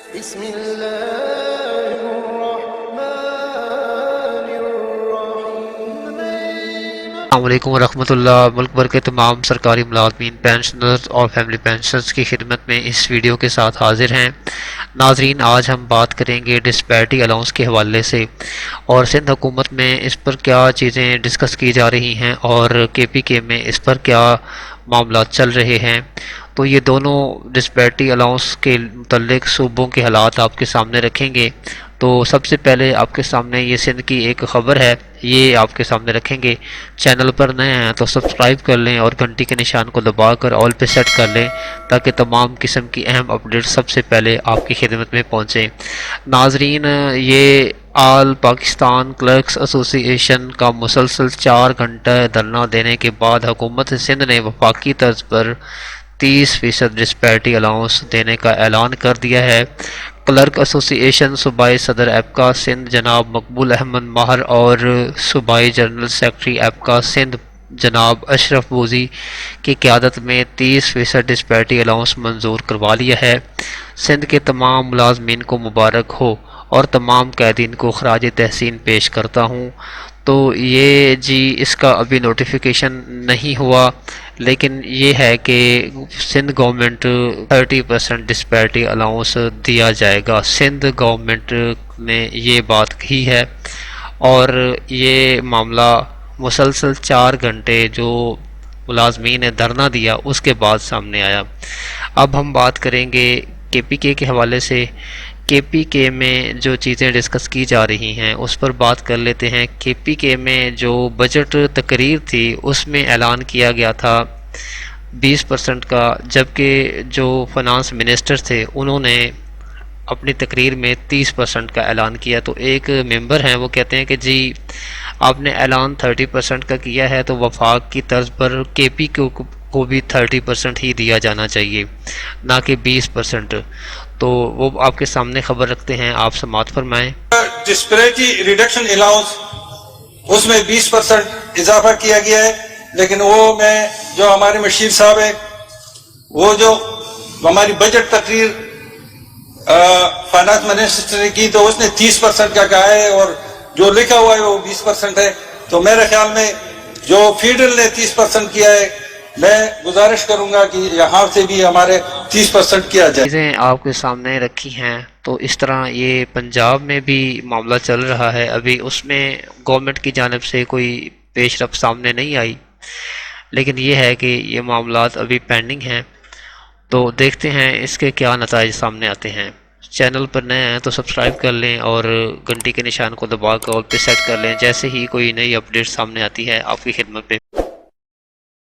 بسم الله الرحمن الرحيم. السلام علیکم ورحمۃ اللہ. ملک بھر کے تمام سرکاری ملازمین، پینشنرز اور فیملی پینشنرز کی خدمت میں اس ویڈیو کے ساتھ حاضر ہیں. ناظرین، آج ہم بات کریں گے ڈسپیرٹی الاؤنس کے حوالے سے اور سندھ حکومت میں اس پر کیا چیزیں ڈسکس کی جا رہی ہیں اور کے پی کے میں اس پر کیا معاملات چل رہے ہیں. تو یہ دونوں ڈسپیرٹی الاؤنس کے متعلق صوبوں کے حالات آپ کے سامنے رکھیں گے. تو سب سے پہلے آپ کے سامنے یہ سندھ کی ایک خبر ہے، یہ آپ کے سامنے رکھیں گے. چینل پر نئے ہیں تو سبسکرائب کر لیں اور گھنٹی کے نشان کو دبا کر آل پہ سیٹ کر لیں تاکہ تمام قسم کی اہم اپڈیٹ سب سے پہلے آپ کی خدمت میں پہنچیں. ناظرین، یہ آل پاکستان کلرکس ایسوسی ایشن کا مسلسل 4 گھنٹہ دھرنا دینے کے بعد حکومت سندھ نے وفاقی طرز پر 30% ڈسپیرٹی الاؤنس دینے کا اعلان کر دیا ہے. کلرک ایسوسی ایشن صوبائی صدر ایپکا سندھ جناب مقبول احمد ماہر اور صوبائی جنرل سیکرٹری ایپکا سندھ جناب اشرف بوزی کی قیادت میں 30% ڈسپیرٹی الاؤنس منظور کروا لیا ہے. سندھ کے تمام ملازمین کو مبارک ہو اور تمام قیدین کو خراج تحسین پیش کرتا ہوں. تو یہ اس کا ابھی نوٹیفیکیشن نہیں ہوا، لیکن یہ ہے کہ سندھ گورنمنٹ 30% ڈسپیرٹی الاؤنس دیا جائے گا. سندھ گورنمنٹ نے یہ بات کہی ہے اور یہ معاملہ مسلسل 4 گھنٹے جو ملازمین نے دھرنا دیا اس کے بعد سامنے آیا. اب ہم بات کریں گے کے پی کے حوالے سے. کے پی کے میں جو چیزیں ڈسکس کی جا رہی ہیں اس پر بات کر لیتے ہیں. کے پی کے میں جو بجٹ تقریر تھی اس میں اعلان کیا گیا تھا 20% کا، جبکہ جو فنانس منسٹر تھے انہوں نے اپنی تقریر میں 30% کا اعلان کیا. تو ایک ممبر ہیں وہ کہتے ہیں کہ جی آپ نے اعلان 30% کا کیا ہے تو وفاق کی طرز پر کے پی کو بھی 30% ہی دیا جانا چاہیے، نہ کہ 20%. تو وہ آپ کے سامنے خبر رکھتے ہیں، آپ سماعت فرمائیں. ڈسپیرٹی ریڈکشن الاؤنس اس میں 20% اضافہ کیا گیا ہے، لیکن وہ میں جو ہمارے مشیر صاحب ہیں وہ جو ہماری بجٹ تقریر فائنانس منسٹر نے کی تو اس نے 30% کا کہا ہے اور جو لکھا ہوا ہے وہ 20% ہے. تو میرے خیال میں جو فیڈرل نے 30% کیا ہے، میں گزارش کروں گا کہ یہاں سے بھی ہمارے 30% کیا جائے. چیزیں آپ کے سامنے رکھی ہیں تو اس طرح یہ پنجاب میں بھی معاملہ چل رہا ہے. ابھی اس میں گورنمنٹ کی جانب سے کوئی پیش رفت سامنے نہیں آئی، لیکن یہ ہے کہ یہ معاملات ابھی پینڈنگ ہیں. تو دیکھتے ہیں اس کے کیا نتائج سامنے آتے ہیں. چینل پر نئے ہیں تو سبسکرائب کر لیں اور گھنٹی کے نشان کو دبا کر آل پہ سیٹ کر لیں. جیسے ہی کوئی نئی اپڈیٹ سامنے آتی ہے آپ کی خدمت پہ